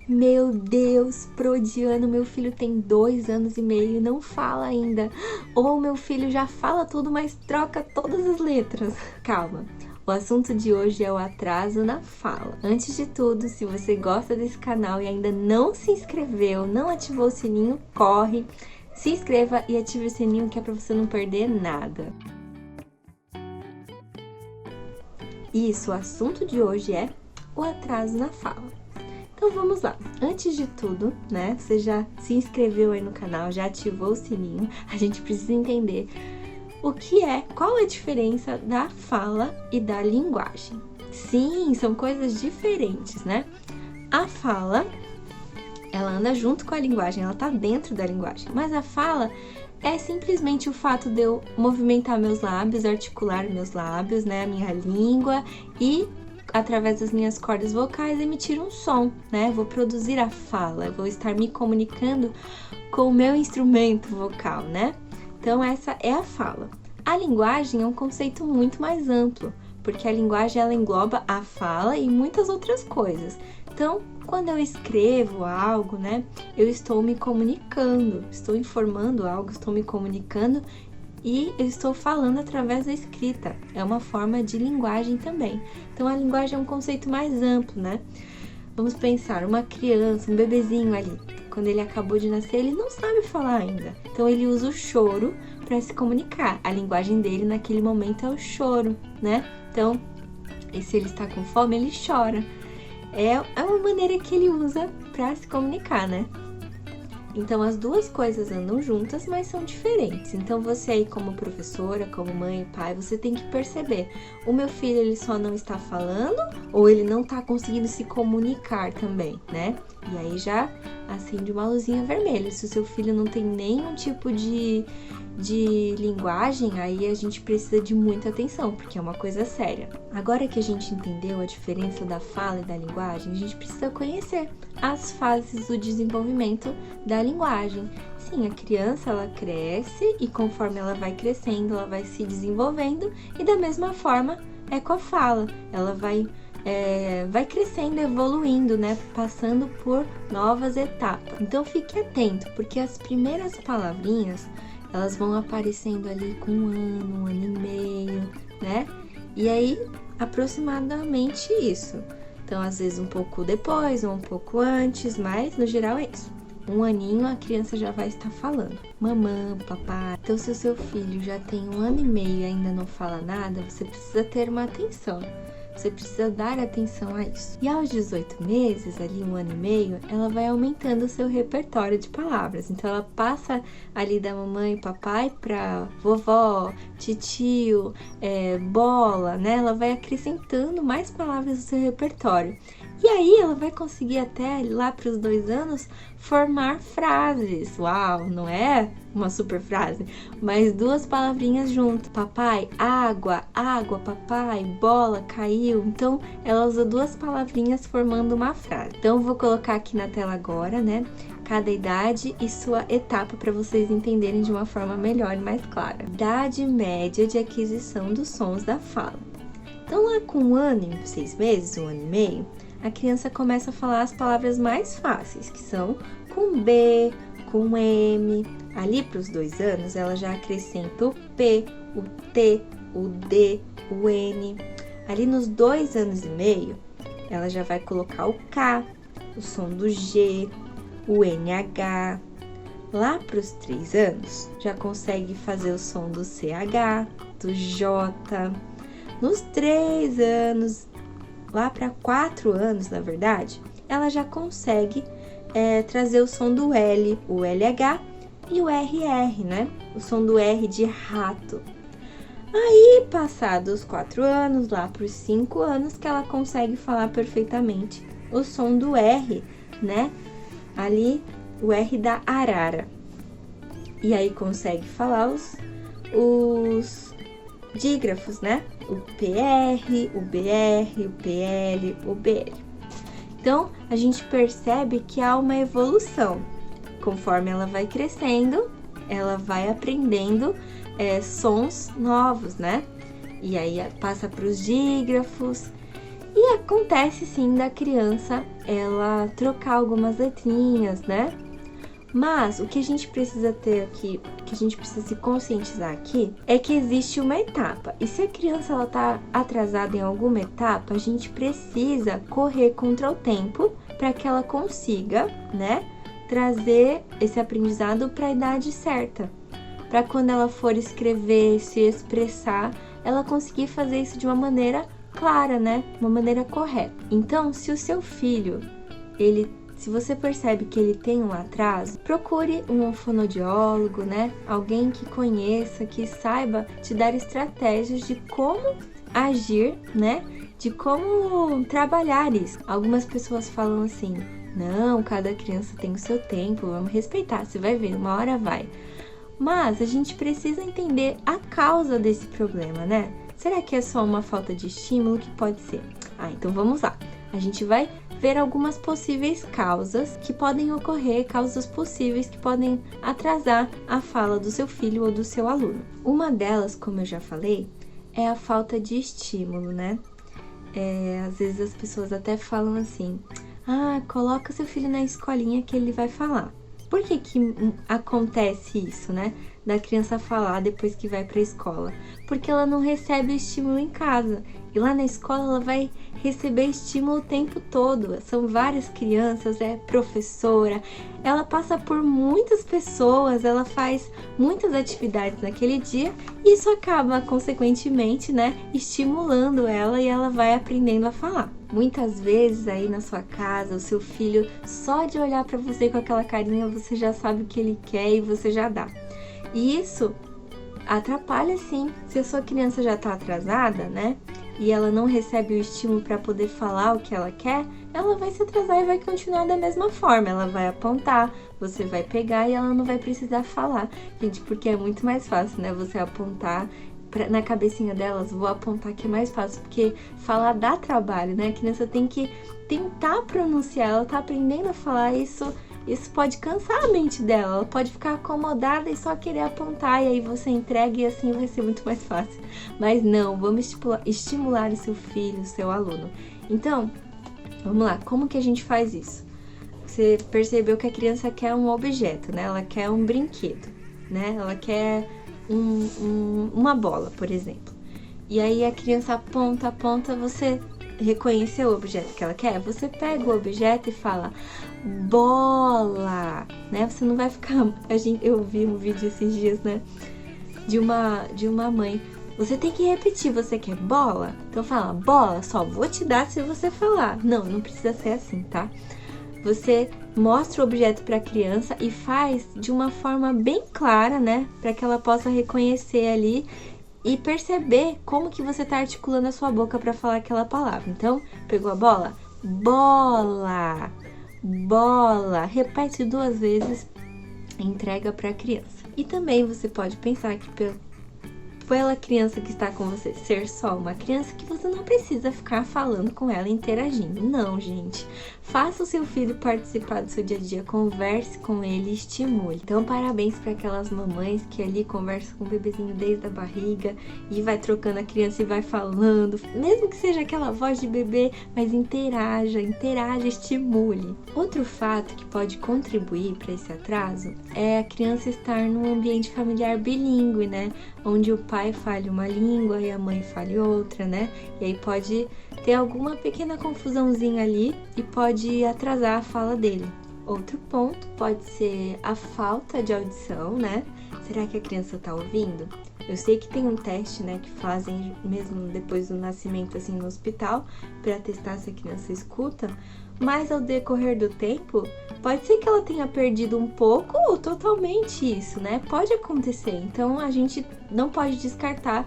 Meu Deus, Prodiano, meu filho tem 2 anos e meio e não fala ainda. Ou meu filho já fala tudo, mas troca todas as letras. Calma. O assunto de hoje é o atraso na fala. Antes de tudo, se você gosta desse canal e ainda não se inscreveu, não ativou o sininho, corre, se inscreva e ative o sininho que é para você não perder nada. Isso, o assunto de hoje é o atraso na fala. Então vamos lá, antes de tudo, né, você já se inscreveu aí no canal, já ativou o sininho, a gente precisa entender qual é a diferença da fala e da linguagem. Sim, são coisas diferentes, né? A fala, ela anda junto com a linguagem, ela tá dentro da linguagem, mas a fala é simplesmente o fato de eu movimentar meus lábios, articular meus lábios, né, a minha língua e através das minhas cordas vocais emitir um som, né? Vou produzir a fala, vou estar me comunicando com o meu instrumento vocal, né? Então essa é a fala. A linguagem é um conceito muito mais amplo, porque a linguagem ela engloba a fala e muitas outras coisas. Então, quando eu escrevo algo, né, eu estou me comunicando, estou informando algo, estou me comunicando e eu estou falando através da escrita. É uma forma de linguagem também. Então, a linguagem é um conceito mais amplo, né? Vamos pensar, uma criança, um bebezinho ali, quando ele acabou de nascer, ele não sabe falar ainda. Então, ele usa o choro para se comunicar. A linguagem dele naquele momento é o choro, né? Então, e se ele está com fome, ele chora. É uma maneira que ele usa para se comunicar, né? Então, as duas coisas andam juntas, mas são diferentes. Então, você aí como professora, como mãe e pai, você tem que perceber. O meu filho, ele só não está falando ou ele não está conseguindo se comunicar também, né? E aí já acende uma luzinha vermelha. Se o seu filho não tem nenhum tipo de linguagem, aí a gente precisa de muita atenção, porque é uma coisa séria. Agora que a gente entendeu a diferença da fala e da linguagem, a gente precisa conhecer as fases do desenvolvimento da linguagem. Sim, a criança ela cresce e conforme ela vai crescendo, ela vai se desenvolvendo e da mesma forma é com a fala. Ela vai crescendo, evoluindo, né? Passando por novas etapas. Então fique atento, porque as primeiras palavrinhas elas vão aparecendo ali com 1 ano e meio, né? E aí, aproximadamente isso. Então, às vezes um pouco depois ou um pouco antes, mas no geral é isso. 1 aninho a criança já vai estar falando. Mamãe, papai. Então, se o seu filho já tem 1 ano e meio e ainda não fala nada, você precisa ter uma atenção. Você precisa dar atenção a isso. E aos 18 meses, ali 1 ano e meio, ela vai aumentando o seu repertório de palavras. Então, ela passa ali da mamãe e papai para vovó, titio, bola, né? Ela vai acrescentando mais palavras no seu repertório. E aí, ela vai conseguir até lá para os 2 anos formar frases. Uau, não é uma super frase, mas 2 palavrinhas junto. Papai, água, água, papai, bola, caiu. Então, ela usa 2 palavrinhas formando uma frase. Então, vou colocar aqui na tela agora, né? Cada idade e sua etapa para vocês entenderem de uma forma melhor e mais clara. Idade média de aquisição dos sons da fala. Então, lá com 1 ano e 6 meses, 1 ano e meio, a criança começa a falar as palavras mais fáceis, que são com B, com M. Ali para os 2 anos, ela já acrescenta o P, o T, o D, o N. Ali nos 2 anos e meio, ela já vai colocar o K, o som do G, o NH. Lá para os 3 anos, já consegue fazer o som do CH, do J. Nos 3 anos, lá para 4 anos, na verdade, ela já consegue trazer o som do L, o LH e o RR, né? O som do R de rato. Aí, passados os 4 anos, lá para os 5 anos, que ela consegue falar perfeitamente o som do R, né? Ali, o R da arara. E aí, consegue falar os dígrafos, né? O PR, o BR, o PL, o BL. Então, a gente percebe que há uma evolução. Conforme ela vai crescendo, ela vai aprendendo sons novos, né? E aí passa para os dígrafos. E acontece sim da criança ela trocar algumas letrinhas, né? Mas o que a gente precisa ter aqui, o que a gente precisa se conscientizar aqui, é que existe uma etapa. E se a criança ela tá atrasada em alguma etapa, a gente precisa correr contra o tempo para que ela consiga, né, trazer esse aprendizado para a idade certa. Para quando ela for escrever, se expressar, ela conseguir fazer isso de uma maneira clara, né? Uma maneira correta. Então, se o seu filho, se você percebe que ele tem um atraso, procure um fonoaudiólogo, né? Alguém que conheça, que saiba te dar estratégias de como agir, né? De como trabalhar isso. Algumas pessoas falam assim: não, cada criança tem o seu tempo, vamos respeitar, você vai ver, uma hora vai. Mas a gente precisa entender a causa desse problema, né? Será que é só uma falta de estímulo? Que pode ser? Então vamos lá. A gente vai ver algumas possíveis causas que podem ocorrer, causas possíveis que podem atrasar a fala do seu filho ou do seu aluno. Uma delas, como eu já falei, é a falta de estímulo, né? Às vezes as pessoas até falam assim: coloca seu filho na escolinha que ele vai falar. Por que acontece isso, né? Da criança falar depois que vai para a escola? Porque ela não recebe estímulo em casa. E lá na escola ela vai receber estímulo o tempo todo. São várias crianças, é professora, ela passa por muitas pessoas, ela faz muitas atividades naquele dia e isso acaba, consequentemente, né, estimulando ela e ela vai aprendendo a falar. Muitas vezes aí na sua casa, o seu filho, só de olhar para você com aquela carinha, você já sabe o que ele quer e você já dá. E isso atrapalha sim. Se a sua criança já está atrasada, né, e ela não recebe o estímulo para poder falar o que ela quer, ela vai se atrasar e vai continuar da mesma forma. Ela vai apontar, você vai pegar e ela não vai precisar falar. Gente, porque é muito mais fácil, né, você apontar. Na cabecinha delas, vou apontar que é mais fácil, porque falar dá trabalho, né? A criança tem que tentar pronunciar, ela tá aprendendo a falar, isso pode cansar a mente dela, ela pode ficar acomodada e só querer apontar, e aí você entrega e assim vai ser muito mais fácil. Mas não, vamos estimular o seu filho, o seu aluno. Então, vamos lá, como que a gente faz isso? Você percebeu que a criança quer um objeto, né? Ela quer um brinquedo, né? Ela quer uma bola, por exemplo. E aí a criança aponta, você reconheceu o objeto que ela quer? Você pega o objeto e fala bola, né? Você não vai ficar... Eu vi um vídeo esses dias, né? De uma mãe. Você tem que repetir, você quer bola? Então fala, bola, só vou te dar se você falar. Não precisa ser assim, tá? Você mostra o objeto para a criança e faz de uma forma bem clara, né? Para que ela possa reconhecer ali e perceber como que você está articulando a sua boca para falar aquela palavra. Então, pegou a bola? Bola! Bola! Repete 2 vezes e entrega para a criança. E também você pode pensar que pela criança que está com você ser só uma criança, que você não precisa ficar falando com ela, interagindo. Não, gente. Faça o seu filho participar do seu dia a dia, converse com ele e estimule. Então, parabéns para aquelas mamães que ali conversam com o bebezinho desde a barriga e vai trocando a criança e vai falando, mesmo que seja aquela voz de bebê, mas interaja, estimule. Outro fato que pode contribuir para esse atraso é a criança estar num ambiente familiar bilíngue, né? Onde o pai fale uma língua e a mãe fale outra, né? E aí pode ter alguma pequena confusãozinha ali e pode atrasar a fala dele. Outro ponto pode ser a falta de audição, né? Será que a criança tá ouvindo? Eu sei que tem um teste, né, que fazem mesmo depois do nascimento, assim, no hospital, para testar se a criança escuta, mas ao decorrer do tempo, pode ser que ela tenha perdido um pouco ou totalmente isso, né? Pode acontecer, então a gente não pode descartar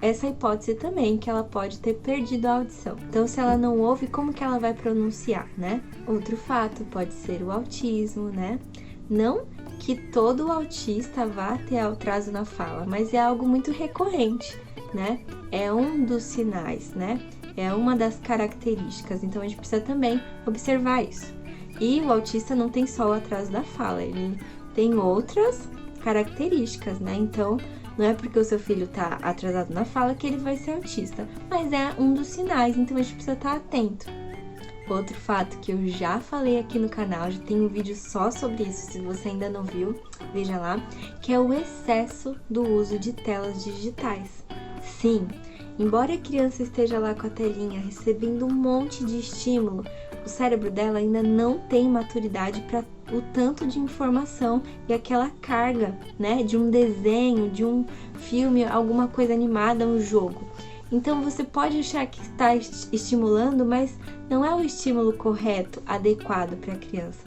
essa hipótese também, que ela pode ter perdido a audição. Então, se ela não ouve, como que ela vai pronunciar, né? Outro fato pode ser o autismo, né? Não que todo autista vá ter atraso na fala, mas é algo muito recorrente, né? É um dos sinais, né? É uma das características, então a gente precisa também observar isso. E o autista não tem só o atraso da fala, ele tem outras características, né? Então, Não é porque o seu filho tá atrasado na fala que ele vai ser autista, mas é um dos sinais, então a gente precisa estar atento. Outro fato que eu já falei aqui no canal, já tem um vídeo só sobre isso, se você ainda não viu, veja lá, que é o excesso do uso de telas digitais. Sim, embora a criança esteja lá com a telinha recebendo um monte de estímulo, o cérebro dela ainda não tem maturidade para o tanto de informação e aquela carga, né, de um desenho, de um filme, alguma coisa animada, um jogo. Então você pode achar que está estimulando, mas não é o estímulo correto, adequado para a criança.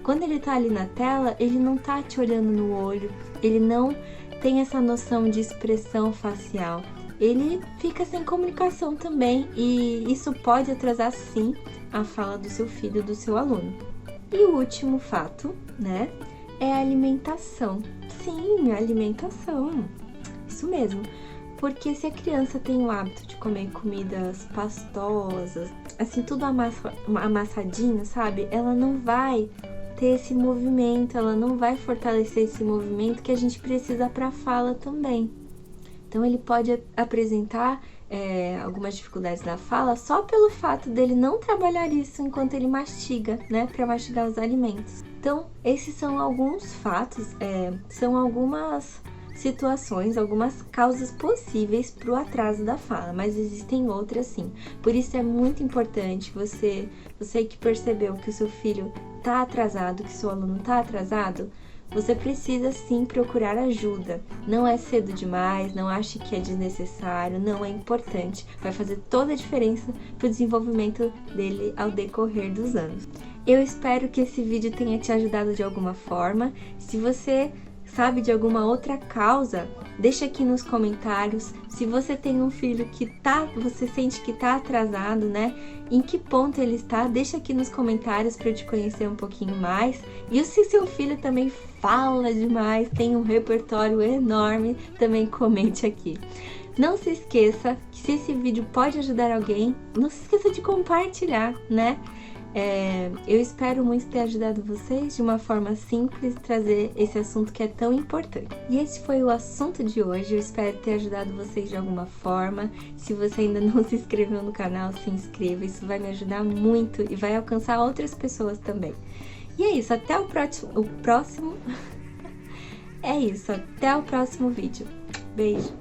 Quando ele está ali na tela, ele não está te olhando no olho, ele não tem essa noção de expressão facial. Ele fica sem comunicação também e isso pode atrasar sim a fala do seu filho, do seu aluno. E o último fato, né, é a alimentação. Sim, a alimentação, isso mesmo. Porque se a criança tem o hábito de comer comidas pastosas, assim, tudo amassadinho, sabe? Ela não vai ter esse movimento, ela não vai fortalecer esse movimento que a gente precisa para a fala também. Então, ele pode apresentar algumas dificuldades na fala só pelo fato dele não trabalhar isso enquanto ele mastiga, né? Para mastigar os alimentos. Então, esses são alguns fatos, são algumas situações, algumas causas possíveis para o atraso da fala, mas existem outras sim. Por isso é muito importante você que percebeu que o seu filho está atrasado, que seu aluno está atrasado, você precisa sim procurar ajuda. Não é cedo demais, não ache que é desnecessário, não é importante. Vai fazer toda a diferença para o desenvolvimento dele ao decorrer dos anos. Eu espero que esse vídeo tenha te ajudado de alguma forma. Se você sabe de alguma outra causa, deixa aqui nos comentários. Se você tem um filho que você sente que tá atrasado, né? Em que ponto ele está? Deixa aqui nos comentários para eu te conhecer um pouquinho mais. E se seu filho também fala demais, tem um repertório enorme, também comente aqui. Não se esqueça que se esse vídeo pode ajudar alguém, não se esqueça de compartilhar, né? Eu espero muito ter ajudado vocês de uma forma simples, trazer esse assunto que é tão importante. E esse foi o assunto de hoje, eu espero ter ajudado vocês de alguma forma. Se você ainda não se inscreveu no canal, se inscreva, isso vai me ajudar muito e vai alcançar outras pessoas também. E é isso, até o próximo... É isso, até o próximo vídeo. Beijo!